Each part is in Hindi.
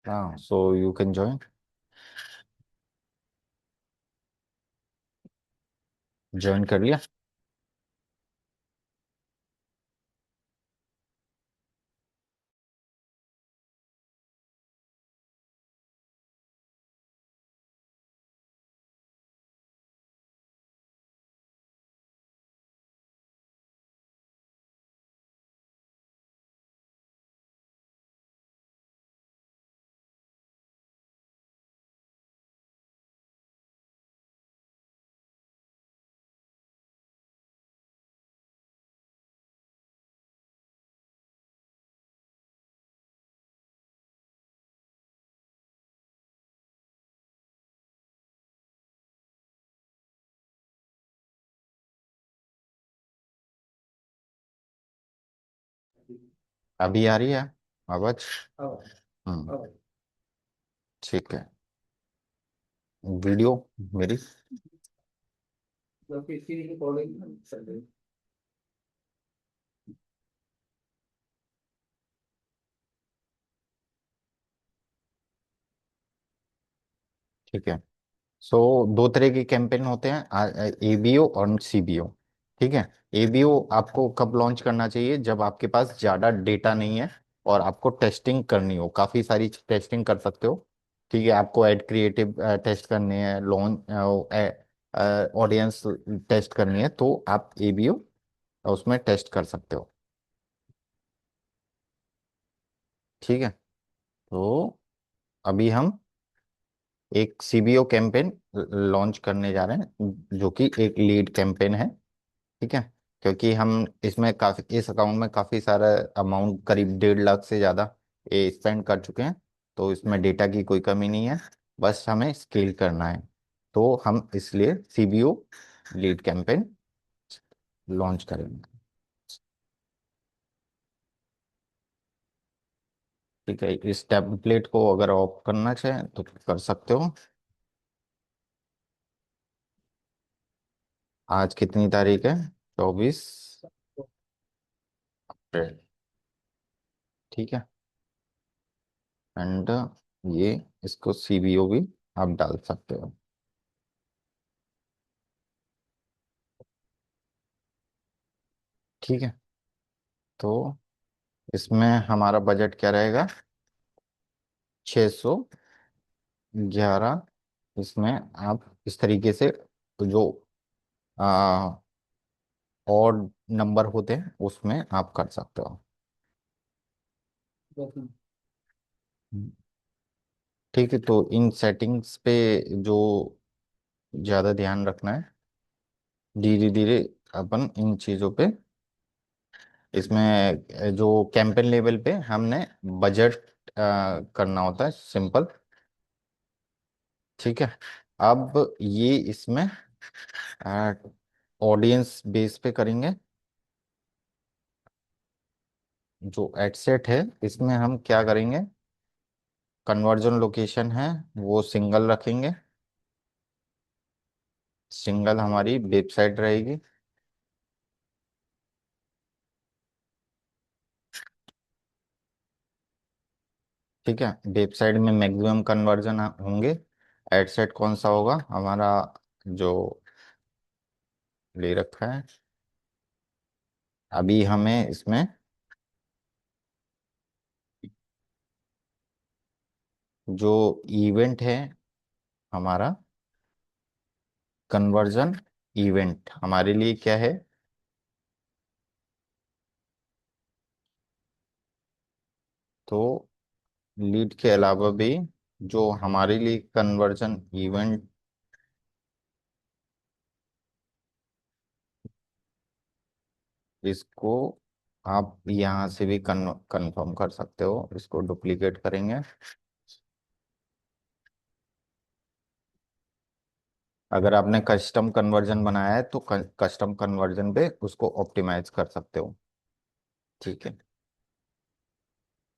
हाँ, so you can join. Join कर लिया। अभी आ रही है आवाज? हम्म। ठीक है। वीडियो मेरी। ठीक है। सो दो तरह के कैंपेन होते हैं, एबीओ और सीबीओ। ठीक है। एबीओ आपको कब लॉन्च करना चाहिए? जब आपके पास ज़्यादा डेटा नहीं है और आपको टेस्टिंग करनी हो, काफ़ी सारी टेस्टिंग कर सकते हो। ठीक है, आपको एड क्रिएटिव टेस्ट करने हैं, लॉन्च ऑडियंस टेस्ट करनी है, तो आप एबीओ उसमें टेस्ट कर सकते हो। ठीक है। तो अभी हम एक सीबीओ कैंपेन लॉन्च करने जा रहे हैं, जो कि एक लीड कैंपेन है। ठीक है। क्योंकि हम इसमें काफी, इस अकाउंट में काफी सारा अमाउंट, करीब 1.5 लाख से ज्यादा ये स्पेंड कर चुके हैं। तो इसमें डेटा की कोई कमी नहीं है, बस हमें स्केल करना है। तो हम इसलिए सीबीओ लीड कैंपेन लॉन्च करेंगे। ठीक है, इस टेम्पलेट को अगर ऑफ करना चाहें तो कर सकते हो। आज कितनी तारीख है? 24 अप्रैल। ठीक है। एंड ये, इसको सीबीओ भी आप डाल सकते हो। ठीक है। तो इसमें हमारा बजट क्या रहेगा? 611। इसमें आप इस तरीके से जो आ, और नंबर होते हैं उसमें आप कर सकते हो। ठीक है, तो इन सेटिंग्स पे जो ज़्यादा ध्यान रखना है, धीरे धीरे अपन इन चीज़ों पे, इसमें जो कैंपेन लेवल पे हमने बजट करना होता है सिंपल। ठीक है। अब ये इसमें ऑडियंस बेस पे करेंगे। जो एडसेट है इसमें हम क्या करेंगे? कन्वर्जन लोकेशन है वो सिंगल रखेंगे। सिंगल हमारी वेबसाइट रहेगी। ठीक है, वेबसाइट में मैक्सिमम कन्वर्जन होंगे। एडसेट कौन सा होगा हमारा? जो ले रखा है अभी हमें इसमें, जो इवेंट है हमारा, कन्वर्जन इवेंट हमारे लिए क्या है? तो लीड के अलावा भी जो हमारे लिए कन्वर्जन इवेंट, इसको आप यहाँ से भी कंफर्म कर सकते हो। इसको डुप्लीकेट करेंगे। अगर आपने कस्टम कन्वर्जन बनाया है तो कस्टम कन्वर्जन पे उसको ऑप्टिमाइज कर सकते हो। ठीक है।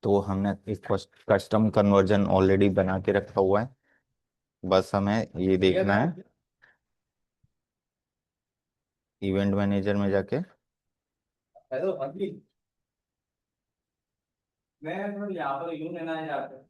तो हमने एक कस्टम कन्वर्जन ऑलरेडी बना के रखा हुआ है। बस हमें ये देखना है इवेंट मैनेजर में जाके। हेलो अभी मैं यहाँ पर यूं लेना है जाकर।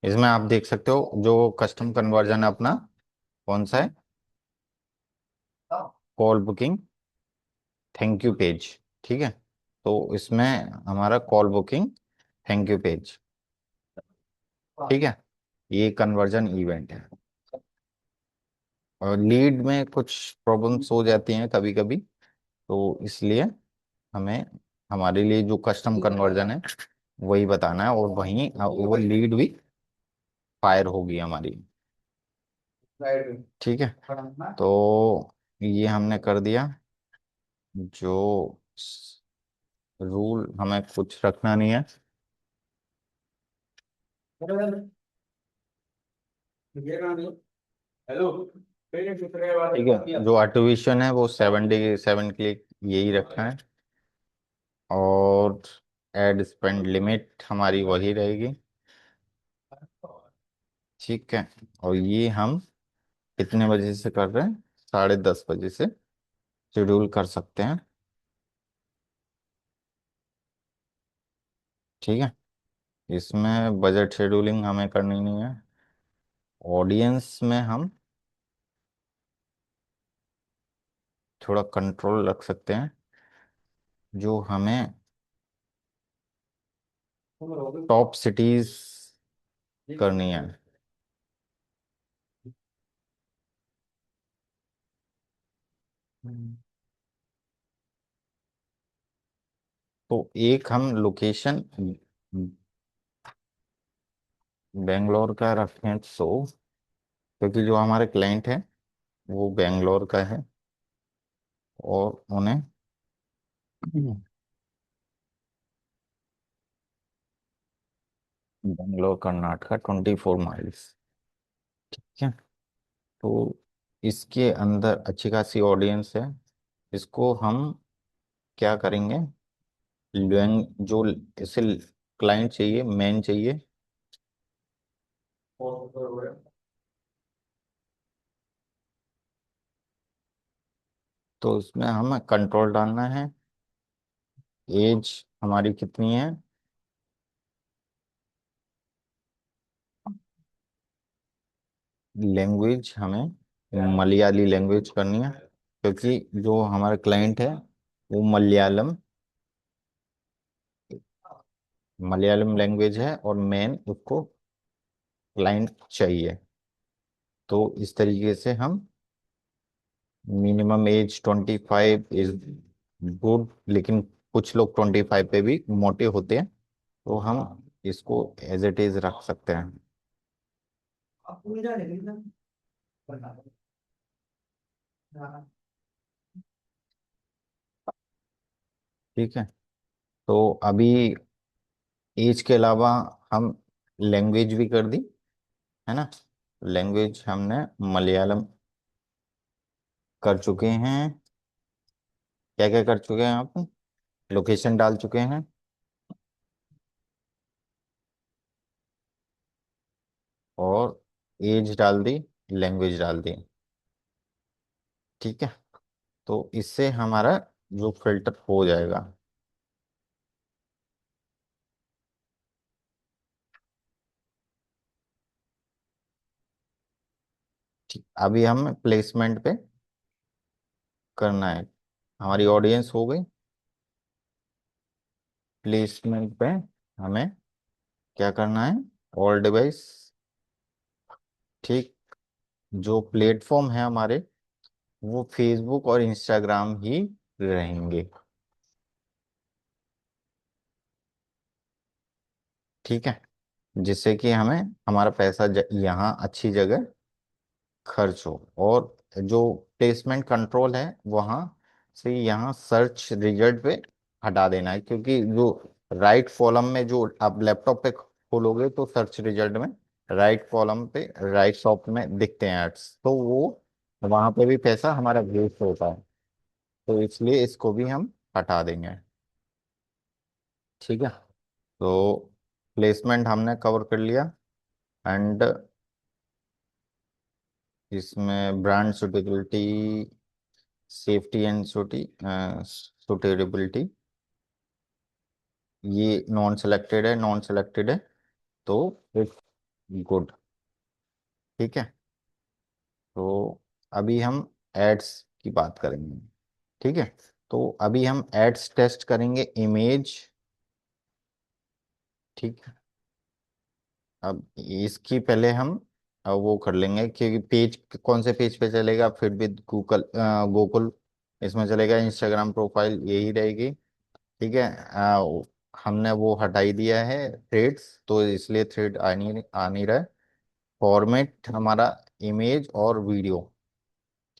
इसमें आप देख सकते हो जो कस्टम कन्वर्जन है अपना, कौन सा है, call booking thank you page. ठीक है, तो इसमें हमारा call booking thank you page. ठीक है, ये कन्वर्जन इवेंट है। और लीड में कुछ प्रॉब्लम्स हो जाती हैं कभी कभी, तो इसलिए हमें, हमारे लिए जो कस्टम कन्वर्जन है वही बताना है, और वहीं वो लीड भी फायर होगी हमारी। ठीक है, तो ये हमने कर दिया। जो रूल हमें कुछ रखना नहीं है। हेलो। ठीक है, जो अटोविशन है वो 7 डे 7 क्लिक यही रखा है, और एड स्पेंड लिमिट हमारी वही रहेगी। ठीक है, और ये हम कितने बजे से कर रहे हैं, 10:30 बजे से शेड्यूल कर सकते हैं। ठीक है, इसमें बजट शेड्यूलिंग हमें करनी नहीं है। ऑडियंस में हम थोड़ा कंट्रोल रख सकते हैं, जो हमें टॉप सिटीज करनी है। हम्म। तो एक हम लोकेशन बेंगलोर का रखें, तो क्योंकि जो हमारे क्लाइंट है वो बेंगलोर का है, और उन्हें बेंगलोर कर्नाटका 24 माइल्स। ठीक है, तो इसके अंदर अच्छी खासी ऑडियंस है। इसको हम क्या करेंगे, जो इसे क्लाइंट चाहिए, मेन चाहिए, तो उसमें हमें कंट्रोल डालना है। एज हमारी कितनी है, लैंग्वेज हमें मलयाली लैंग्वेज करनी है, क्योंकि जो हमारा क्लाइंट है वो मलयालम मलयालम लैंग्वेज है, और मेन उसको क्लाइंट चाहिए। तो इस तरीके से हम, मिनिमम एज 25 इज गुड, लेकिन कुछ लोग 25 पे भी मोटे होते हैं, तो हम इसको एज इट इज रख सकते हैं। ठीक है, तो अभी एज के अलावा हम लैंग्वेज भी कर दी, है ना। लैंग्वेज हमने मलयालम कर चुके हैं। क्या क्या कर चुके हैं आप, लोकेशन डाल चुके हैं, और एज डाल दी, लैंग्वेज डाल दी। ठीक है, तो इससे हमारा जो फिल्टर हो जाएगा। ठीक, अभी हम प्लेसमेंट पे करना है। हमारी ऑडियंस हो गई, प्लेसमेंट पे हमें क्या करना है, ऑल डिवाइस। ठीक, जो प्लेटफॉर्म है हमारे, वो फेसबुक और इंस्टाग्राम ही रहेंगे। ठीक है, जिससे कि हमें हमारा पैसा यहाँ अच्छी जगह खर्च हो, और जो प्लेसमेंट कंट्रोल है वहाँ से यहाँ सर्च रिजल्ट पे हटा देना है, क्योंकि जो राइट कॉलम में, जो आप लैपटॉप पे खोलोगे तो सर्च रिजल्ट में राइट कॉलम पे राइट टॉप में दिखते हैं एड्स, तो वो वहाँ पे भी पैसा हमारा वेस्ट होता है, तो इसलिए इसको भी हम हटा देंगे। ठीक है, तो प्लेसमेंट हमने कवर कर लिया, एंड इसमें brand suitability, safety and suitability, ये नॉन सेलेक्टेड है, नॉन सेलेक्टेड है, तो गुड। ठीक है। तो अभी हम एड्स की बात करेंगे। ठीक है। तो अभी हम एड्स टेस्ट करेंगे इमेज। ठीक है। अब इसकी पहले हम वो कर लेंगे कि पेज कौन से पेज पे चलेगा, फिर भी गूगल गोकुल इसमें चलेगा, इंस्टाग्राम प्रोफाइल यही रहेगी। ठीक है। हमने वो हटाई दिया है थ्रेड्स, तो इसलिए थ्रेड आ नहीं रहा है। फॉर्मेट हमारा इमेज और वीडियो।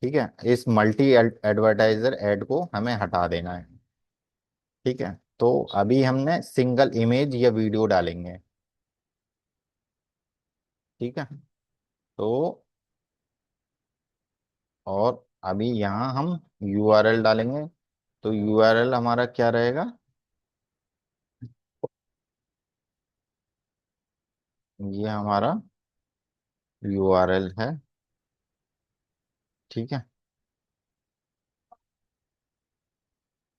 ठीक है। इस मल्टी एडवर्टाइजर ऐड को हमें हटा देना है। ठीक है। तो अभी हमने सिंगल इमेज या वीडियो डालेंगे। ठीक है। तो और अभी यहाँ हम यूआरएल डालेंगे। तो यूआरएल हमारा क्या रहेगा? ये हमारा यूआरएल है। ठीक है।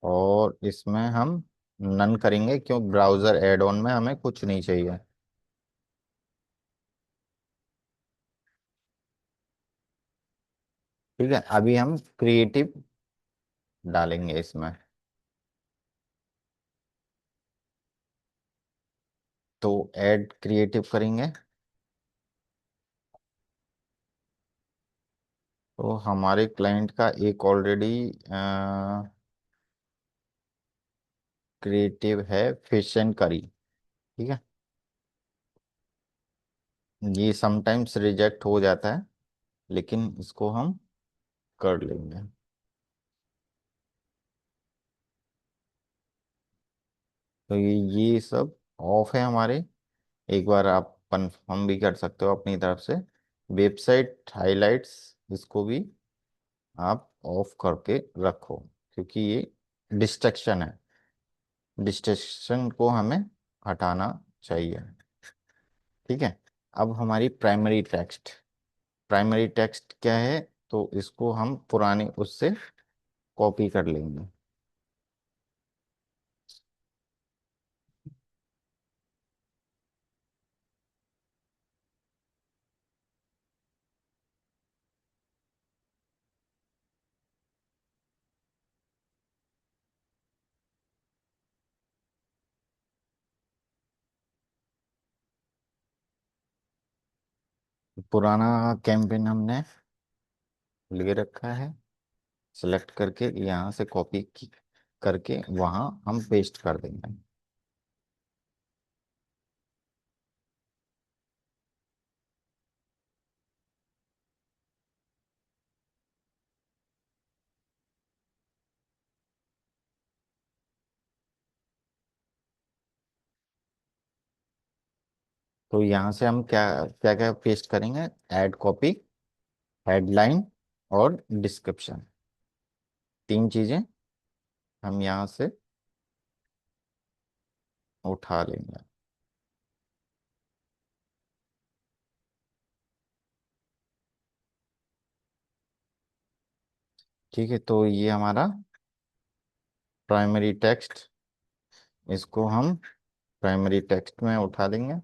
और इसमें हम नन करेंगे, क्यों ब्राउजर एड ऑन में हमें कुछ नहीं चाहिए। ठीक है। अभी हम क्रिएटिव डालेंगे इसमें। तो ऐड क्रिएटिव करेंगे। तो हमारे क्लाइंट का एक ऑलरेडी क्रिएटिव है, फिश एंड करी। ठीक है। ये समटाइम्स रिजेक्ट हो जाता है, लेकिन इसको हम कर लेंगे। तो ये सब ऑफ है हमारे। एक बार आप कंफर्म भी कर सकते हो अपनी तरफ से। वेबसाइट हाइलाइट्स, इसको भी आप ऑफ करके रखो, क्योंकि ये डिस्ट्रैक्शन है। डिस्ट्रैक्शन को हमें हटाना चाहिए। ठीक है। अब हमारी प्राइमरी टेक्स्ट क्या है? तो इसको हम पुराने उससे कॉपी कर लेंगे। पुराना कैंपेन हमने ले रखा है, सिलेक्ट करके यहाँ से करके वहाँ हम पेस्ट कर देंगे। तो यहाँ से हम क्या क्या क्या पेस्ट करेंगे? ऐड कॉपी, हेडलाइन और डिस्क्रिप्शन, तीन चीजें हम यहाँ से उठा लेंगे। ठीक है। तो ये हमारा प्राइमरी टेक्स्ट, इसको हम प्राइमरी टेक्स्ट में उठा लेंगे।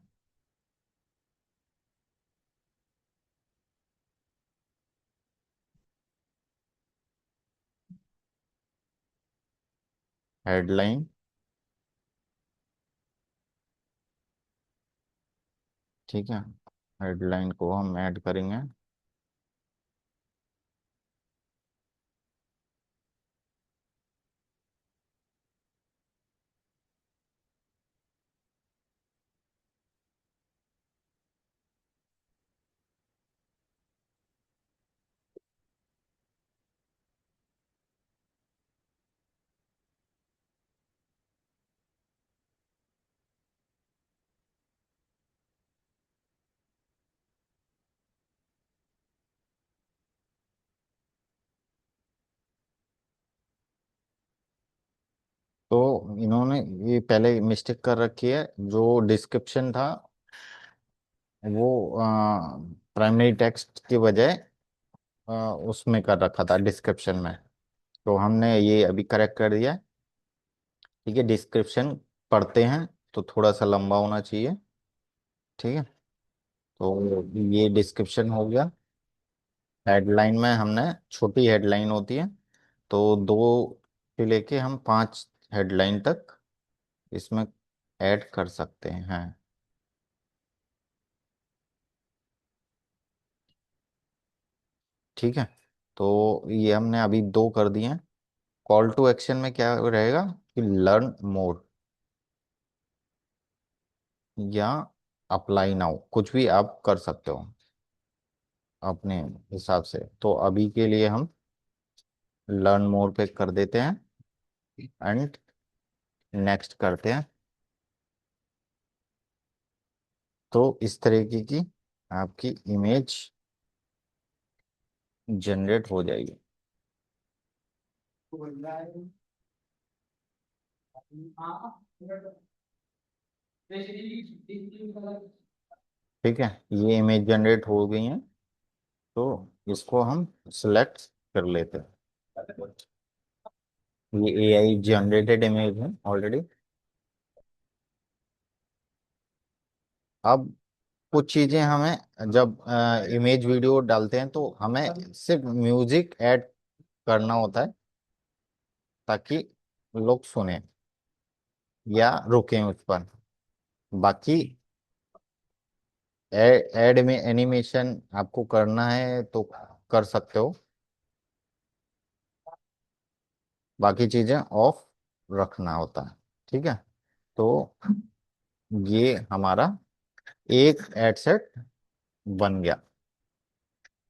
हेडलाइन। ठीक है। हेडलाइन को हम ऐड करेंगे। तो इन्होंने ये पहले मिस्टेक कर रखी है, जो डिस्क्रिप्शन था वो प्राइमरी टेक्स्ट की बजाय उसमें कर रखा था, डिस्क्रिप्शन में। तो हमने ये अभी करेक्ट कर दिया है। ठीक है। डिस्क्रिप्शन पढ़ते हैं तो थोड़ा सा लंबा होना चाहिए। ठीक है। तो ये डिस्क्रिप्शन हो गया। हेडलाइन में हमने, छोटी हेडलाइन होती है, तो 2 से लेके हम 5 हेडलाइन तक इसमें ऐड कर सकते हैं। ठीक है, तो ये हमने अभी 2 कर दिए हैं। कॉल टू एक्शन में क्या रहेगा कि लर्न मोर या अप्लाई नाउ, कुछ भी आप कर सकते हो अपने हिसाब से। तो अभी के लिए हम लर्न मोर पे कर देते हैं एंड नेक्स्ट करते हैं। तो इस तरीके की आपकी इमेज जनरेट हो जाएगी। ठीक है, ये इमेज जनरेट हो गई है। तो इसको हम सिलेक्ट कर लेते हैं। ये एआई जनरेटेड इमेज है ऑलरेडी। अब कुछ चीजें हमें, जब इमेज वीडियो डालते हैं तो हमें सिर्फ म्यूजिक ऐड करना होता है ताकि लोग सुने या रुकें उस पर। बाकी ऐड में एनिमेशन आपको करना है तो कर सकते हो, बाकी चीजें ऑफ रखना होता है। ठीक है, तो ये हमारा एक एड सेट बन गया।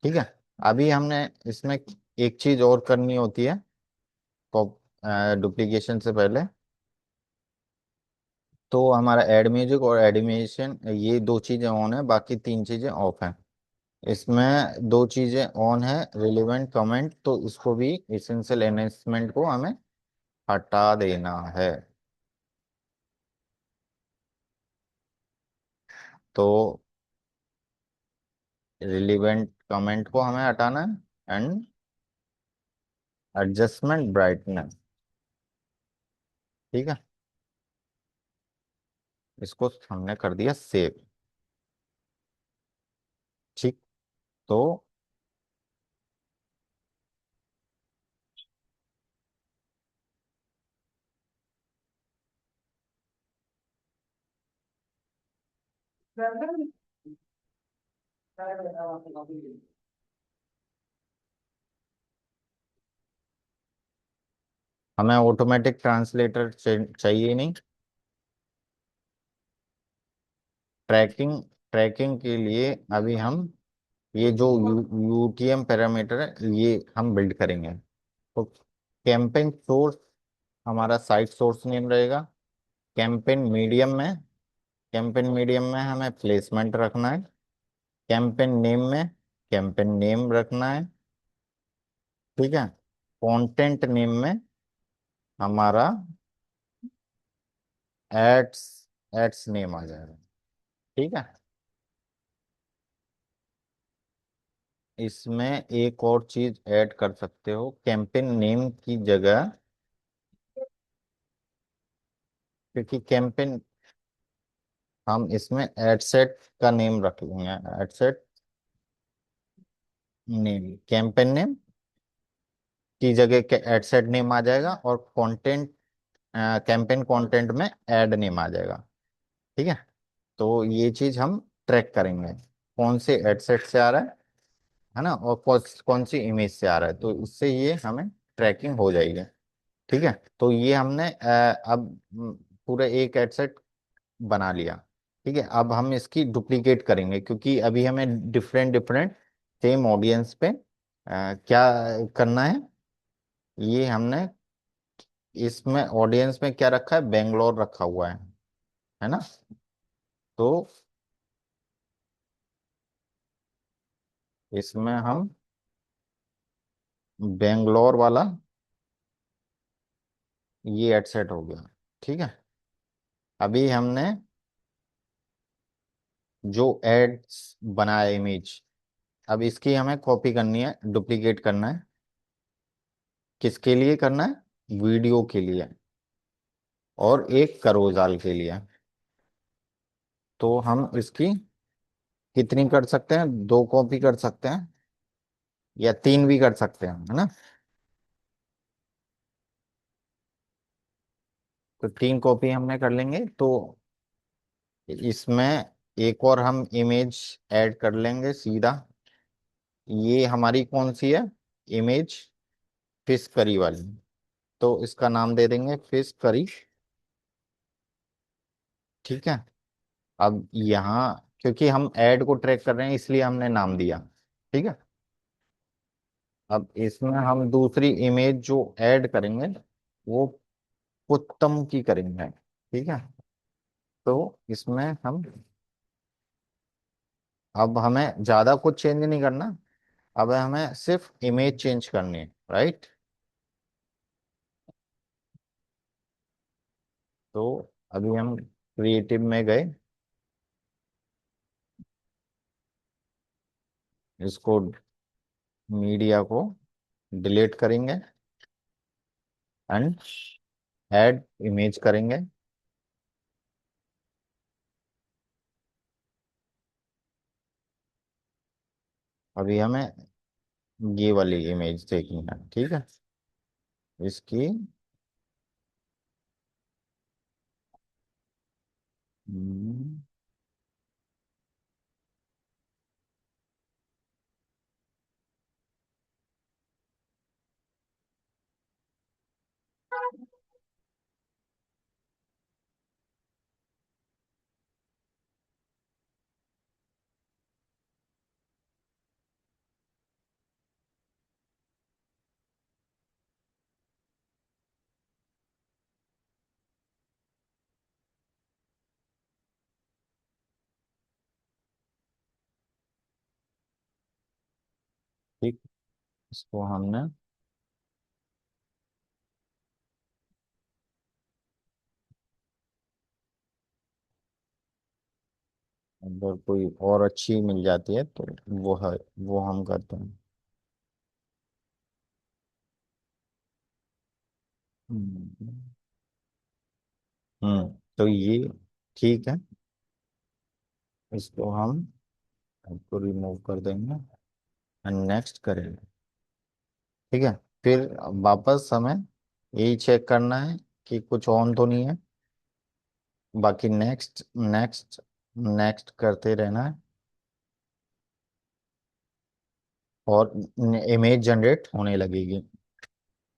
ठीक है, अभी हमने इसमें एक चीज और करनी होती है डुप्लीकेशन से पहले। तो हमारा एड म्यूजिक और एनिमेशन, ये 2 चीजें ऑन है, बाकी 3 चीजें ऑफ हैं। इसमें 2 चीजें ऑन है, रिलेवेंट कमेंट, तो इसको भी, इसेंशियल एनहेंसमेंट को हमें हटा देना है। तो रिलेवेंट कमेंट को हमें हटाना है एंड एडजस्टमेंट ब्राइटनेस। ठीक है, इसको हमने कर दिया सेव। ठीक, तो हमें ऑटोमेटिक ट्रांसलेटर चाहिए नहीं। ट्रैकिंग ट्रैकिंग के लिए अभी हम ये जो यूटीएम पैरामीटर है ये हम बिल्ड करेंगे। तो कैंपेन सोर्स हमारा साइट सोर्स नेम रहेगा। कैंपेन मीडियम में कैंपेन मीडियम में हमें प्लेसमेंट रखना है। कैंपेन नेम में कैंपेन नेम रखना है। ठीक है, कंटेंट नेम में हमारा एड्स एड्स नेम आ जाएगा। ठीक है, इसमें एक और चीज ऐड कर सकते हो, कैंपेन नेम की जगह, क्योंकि कैंपेन, हम इसमें एड सेट का नेम रख लेंगे। Ad set name, campaign name की जगह एड सेट नेम आ जाएगा, और कंटेंट, कैंपेन कंटेंट में ऐड नेम आ जाएगा। ठीक है, तो ये चीज हम ट्रैक करेंगे कौन से एड सेट से आ रहा है ना, और कौन सी इमेज से आ रहा है, तो इससे ये हमें ट्रैकिंग हो जाएगी। ठीक है, तो ये हमने अब पूरा एक एड सेट बना लिया। ठीक है, अब हम इसकी डुप्लीकेट करेंगे, क्योंकि अभी हमें डिफरेंट डिफरेंट सेम ऑडियंस पे क्या करना है। ये हमने इसमें ऑडियंस में क्या रखा है, बेंगलोर रखा हुआ है ना। तो इसमें हम बेंगलोर वाला ये एड सेट हो गया। ठीक है, अभी हमने जो एड्स बनाया इमेज, अब इसकी हमें कॉपी करनी है, डुप्लीकेट करना है। किसके लिए करना है, वीडियो के लिए और एक करोजाल के लिए। तो हम इसकी कितनी कर सकते हैं, 2 कॉपी कर सकते हैं या 3 भी कर सकते हैं, है ना। तो 3 कॉपी हमने कर लेंगे, तो इसमें एक और हम इमेज ऐड कर लेंगे सीधा। ये हमारी कौन सी है, इमेज फिश करी वाली। तो इसका नाम दे देंगे फिश करी। ठीक है। अब यहाँ क्योंकि हम ऐड को ट्रैक कर रहे हैं इसलिए हमने नाम दिया। ठीक है। अब इसमें हम दूसरी इमेज जो ऐड करेंगे वो उत्तम की करेंगे। ठीक है। तो इसमें हम, अब हमें ज्यादा कुछ चेंज नहीं करना। अब हमें सिर्फ इमेज चेंज करनी है, राइट। तो अभी हम क्रिएटिव में गए, इसको मीडिया को डिलीट करेंगे एंड ऐड इमेज करेंगे। अभी हमें ये वाली इमेज देखनी है, ठीक है। इसकी हम्म, ठीक, इसको हमने अगर कोई और अच्छी मिल जाती है तो वो है, वो हम करते हैं। हम्म। तो ये ठीक है। इसको हम इसको रिमूव कर देंगे एंड नेक्स्ट करेंगे। ठीक है। फिर वापस हमें यही चेक करना है कि कुछ ऑन तो नहीं है। बाकी नेक्स्ट नेक्स्ट नेक्स्ट करते रहना है और इमेज जनरेट होने लगेगी।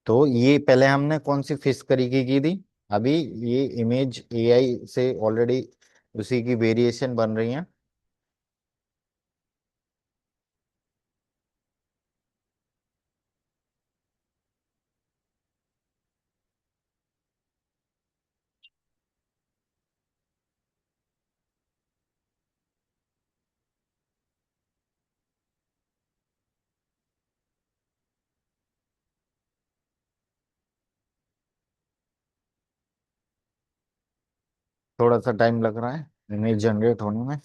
तो ये पहले हमने कौन सी फिश तरीके की थी, अभी ये इमेज एआई से ऑलरेडी उसी की वेरिएशन बन रही है। थोड़ा सा टाइम लग रहा है इमेज जनरेट होने में।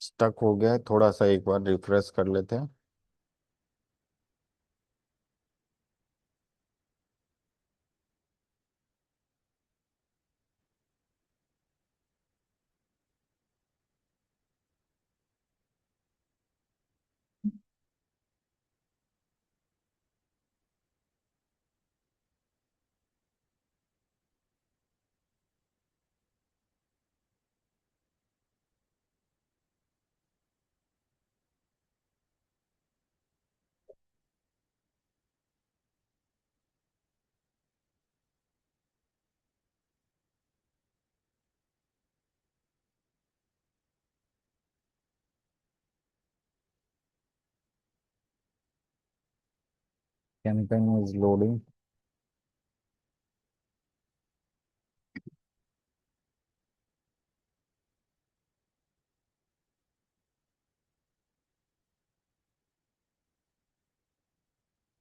स्टक हो गया है, थोड़ा सा एक बार रिफ्रेश कर लेते हैं। Campaign is loading.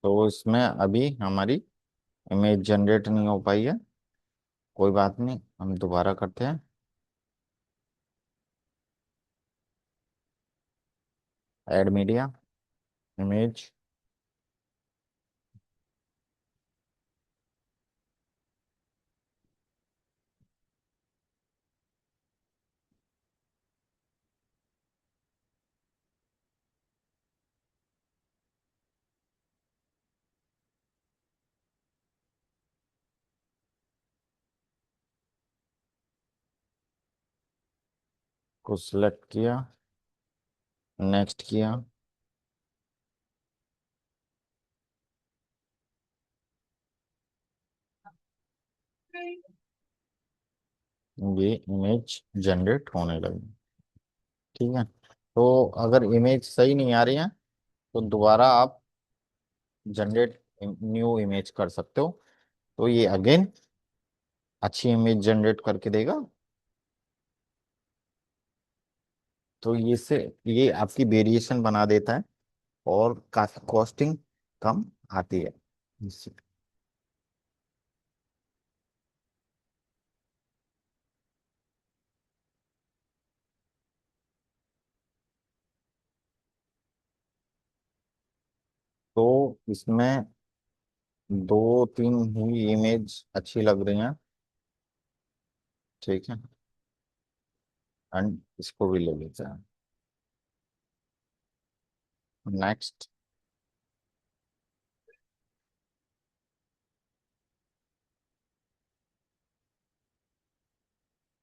तो इसमें अभी हमारी इमेज जनरेट नहीं हो पाई है। कोई बात नहीं, हम दोबारा करते हैं। Add media, image. को सिलेक्ट किया, नेक्स्ट किया। ये इमेज जनरेट होने लगी। ठीक है। तो अगर इमेज सही नहीं आ रही है तो दोबारा आप जनरेट न्यू इमेज कर सकते हो। तो ये अगेन अच्छी इमेज जनरेट करके देगा। तो ये से ये आपकी वेरिएशन बना देता है और काफी कॉस्टिंग कम आती है इससे। तो इसमें दो तीन ही इमेज अच्छी लग रही हैं। ठीक है। एंड इसको भी ले लेते हैं। नेक्स्ट।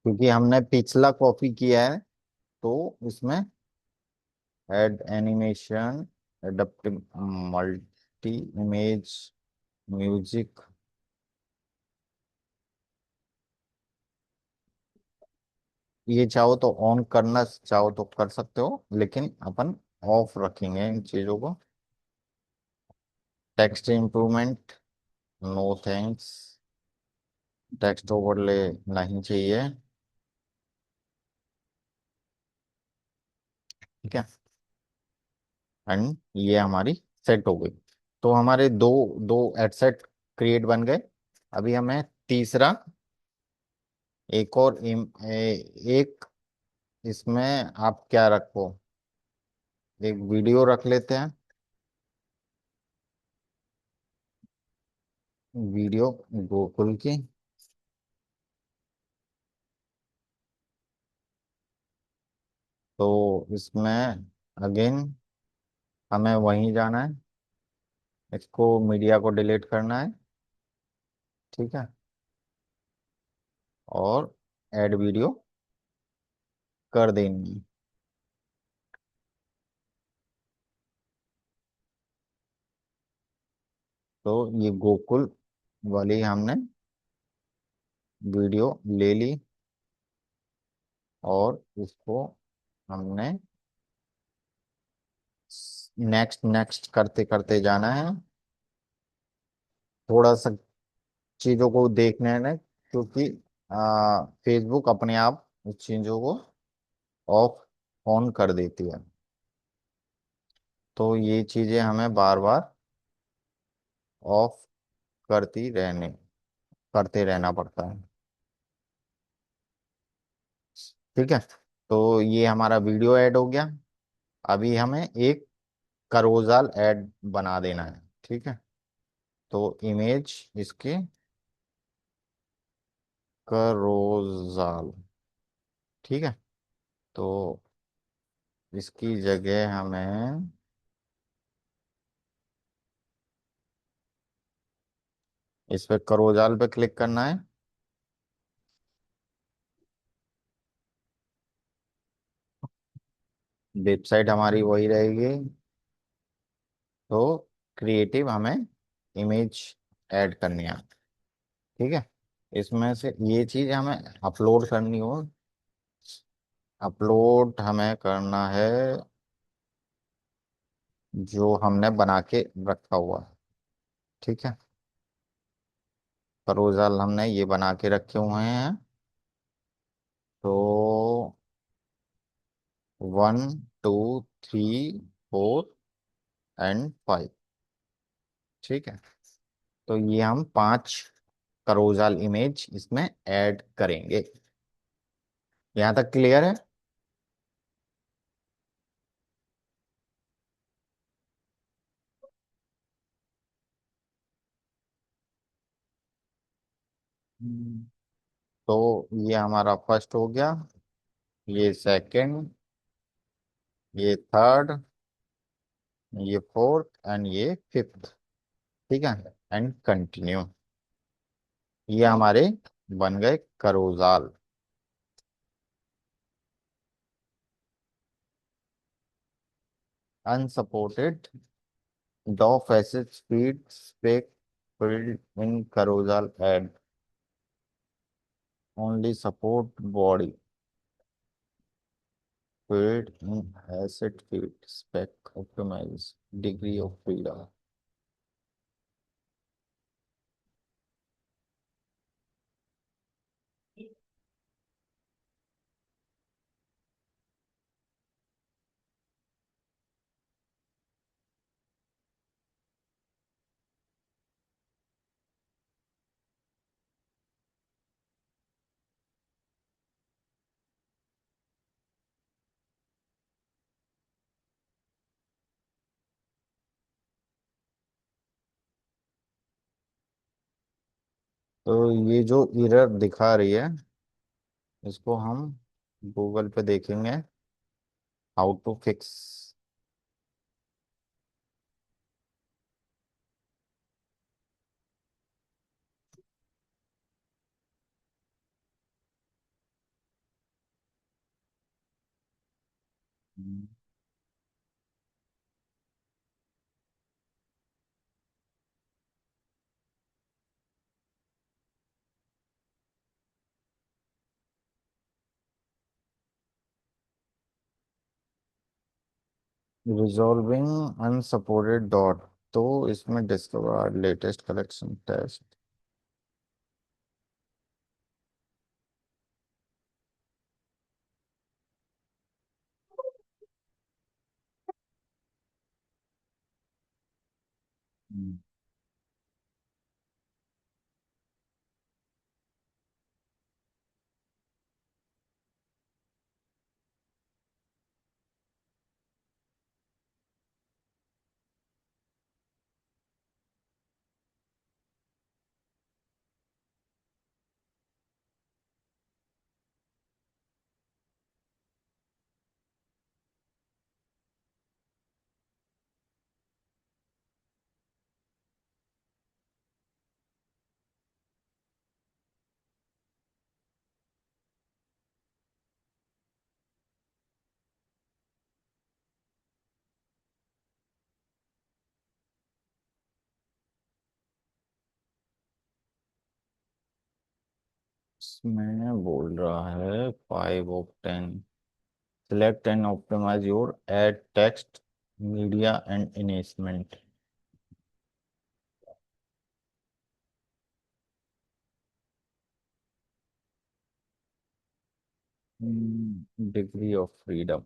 क्योंकि हमने पिछला कॉपी किया है तो इसमें add animation, adaptive multi image, music. ये चाहो तो ऑन करना चाहो तो कर सकते हो, लेकिन अपन ऑफ रखेंगे इन चीजों को। Text improvement, no thanks. Text overlay नहीं चाहिए। ठीक है। एंड ये हमारी सेट हो गई। तो हमारे दो दो एडसेट क्रिएट बन गए। अभी हमें तीसरा एक और एक इसमें आप क्या रखो, एक वीडियो रख लेते हैं। वीडियो गोकुल की। तो इसमें अगेन हमें वहीं जाना है, इसको मीडिया को डिलीट करना है। ठीक है। और ऐड वीडियो कर देंगे। तो ये गोकुल वाली हमने वीडियो ले ली और इसको हमने नेक्स्ट नेक्स्ट करते करते जाना है। थोड़ा सा चीजों को देखने में, क्योंकि फेसबुक अपने आप उस चीजों को ऑफ ऑन कर देती है। तो ये चीजें हमें बार बार ऑफ करती रहने करते रहना पड़ता है। ठीक है। तो ये हमारा वीडियो ऐड हो गया। अभी हमें एक करोजाल ऐड बना देना है। ठीक है। तो इमेज इसके करोजाल। ठीक है। तो इसकी जगह हमें इस पे करोजाल पे क्लिक करना है। वेबसाइट हमारी वही रहेगी। तो क्रिएटिव हमें इमेज ऐड करनी है। ठीक है। इसमें से ये चीज हमें अपलोड करनी हो। अपलोड हमें करना है जो हमने बना के रखा हुआ है। ठीक है। प्रपोजल हमने ये बना के रखे हुए हैं। तो 1 2 3 4 एंड 5। ठीक है, तो ये हम 5 करोजाल इमेज इसमें ऐड करेंगे। यहाँ तक क्लियर है? हम्म। तो ये हमारा फर्स्ट हो गया, ये सेकंड, ये थर्ड, ये फोर्थ एंड ये फिफ्थ। ठीक है, एंड कंटिन्यू। ये हमारे बन गए carousel. Unsupported dot facet speed spec filled in carousel and only support body filled in asset feed spec optimize degree of freedom। तो ये जो एरर दिखा रही है, इसको हम गूगल पे देखेंगे, how to fix. Resolving unsupported dot, तो इसमें डिस्कवर लेटेस्ट कलेक्शन टेस्ट। इसमें बोल रहा है 5 of 10, select and optimize your ad text, media and enhancement। Degree of freedom.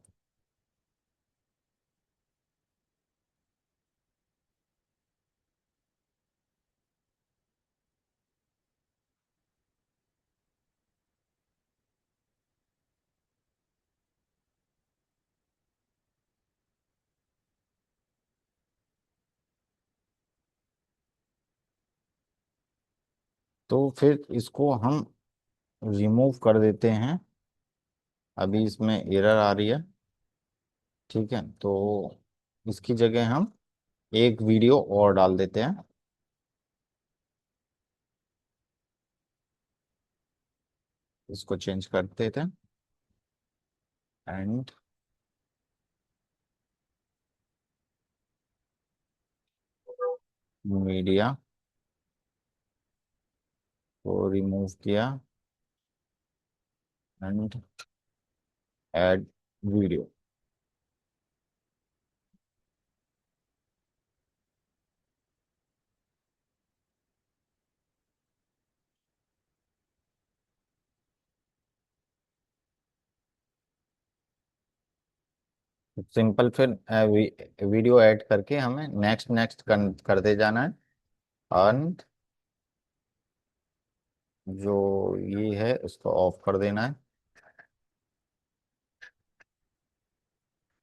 तो फिर इसको हम रिमूव कर देते हैं। अभी इसमें एरर आ रही है। ठीक है, तो इसकी जगह हम एक वीडियो और डाल देते हैं। इसको चेंज कर देते हैं, एंड मीडिया को रिमूव किया एंड ऐड वीडियो। सिंपल, फिर वीडियो ऐड करके हमें नेक्स्ट नेक्स्ट करते जाना है। एंड जो ये है उसको ऑफ कर देना है।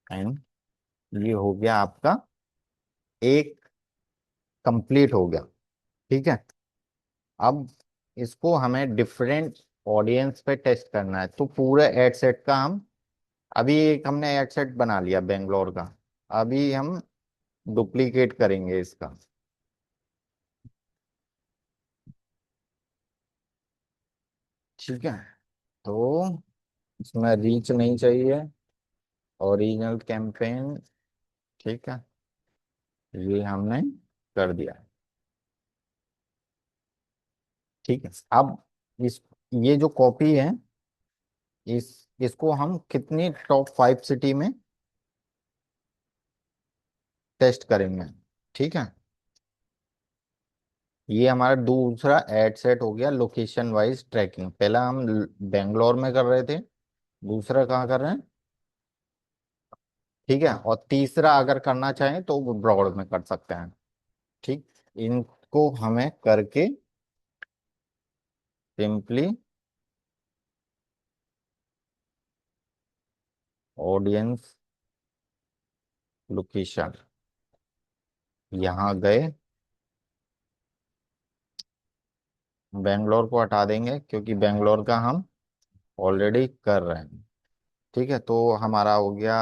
एंड ये हो गया आपका एक कंप्लीट हो गया। ठीक है। अब इसको हमें डिफरेंट ऑडियंस पे टेस्ट करना है, तो पूरे एड सेट का हम अभी एक हमने एड सेट बना लिया बेंगलोर का। अभी हम डुप्लीकेट करेंगे इसका। ठीक है। तो इसमें रीच नहीं चाहिए, ओरिजिनल कैंपेन। ठीक है, ये हमने कर दिया। ठीक है। अब इस ये जो कॉपी है, इस इसको हम कितनी टॉप 5 सिटी में टेस्ट करेंगे। ठीक है। ये हमारा दूसरा एड सेट हो गया लोकेशन वाइज ट्रैकिंग। पहला हम बेंगलोर में कर रहे थे, दूसरा कहाँ कर रहे हैं। ठीक है। और तीसरा अगर करना चाहें तो ब्रॉड में कर सकते हैं। ठीक। इनको हमें करके सिंपली ऑडियंस लोकेशन यहाँ गए। बेंगलोर को हटा देंगे क्योंकि बेंगलोर का हम ऑलरेडी कर रहे हैं। ठीक है। तो हमारा हो गया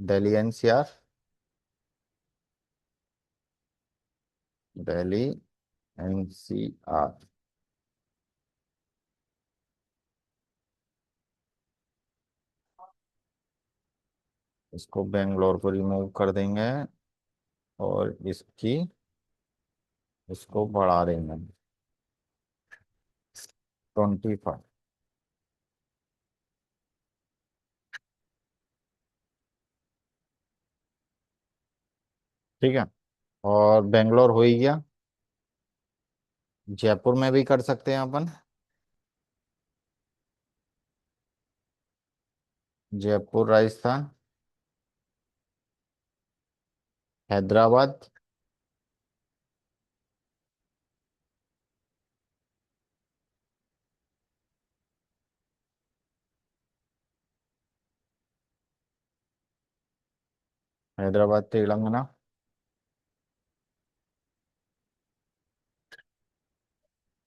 दिल्ली एनसीआर, दिल्ली एनसीआर। इसको बेंगलोर को रिमूव कर देंगे और इसको बढ़ा देंगे 25। ठीक है। और बेंगलोर हो ही गया। जयपुर में भी कर सकते हैं अपन। जयपुर राजस्थान, हैदराबाद, हैदराबाद तेलंगाना,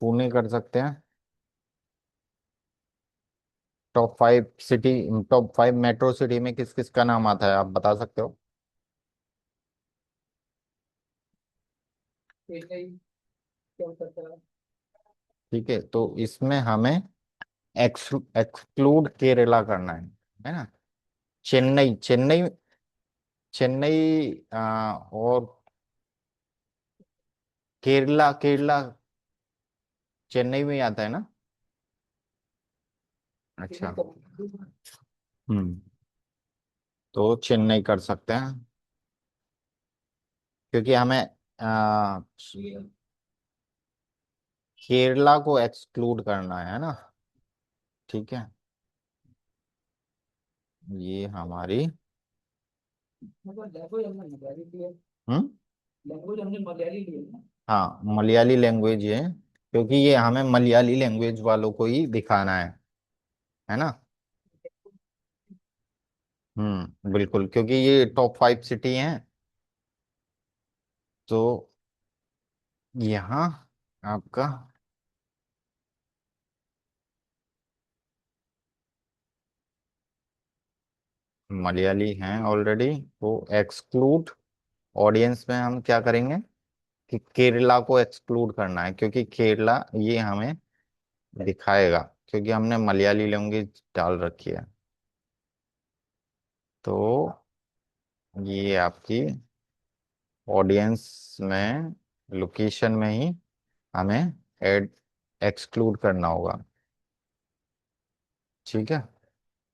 पुणे कर सकते हैं। टॉप 5 मेट्रो सिटी में किस किस का नाम आता है आप बता सकते हो। ठीक है, क्या करता है? ठीक है। तो इसमें हमें एक्सक्लूड केरला करना है ना। चेन्नई चेन्नई चेन्नई और केरला केरला चेन्नई में ही आता है ना। अच्छा। हम्म। तो चेन्नई कर सकते हैं क्योंकि हमें आ, केरला को एक्सक्लूड करना है ना। ठीक है। ये हमारी मतलब लैंग्वेज हमने मलयाली ली है। हम्म। लैंग्वेज हमने मलयाली ली है ना। हाँ, मलयाली लैंग्वेज है क्योंकि ये हमें मलयाली लैंग्वेज वालों को ही दिखाना है ना। बिल्कुल, क्योंकि ये टॉप 5 सिटी हैं। तो यहाँ आपका मलयाली हैं ऑलरेडी। तो एक्सक्लूड ऑडियंस में हम क्या करेंगे कि केरला को एक्सक्लूड करना है क्योंकि केरला ये हमें दिखाएगा क्योंकि हमने मलयाली लैंग्वेज डाल रखी है। तो ये आपकी ऑडियंस में लोकेशन में ही हमें ऐड एक्सक्लूड करना होगा। ठीक है।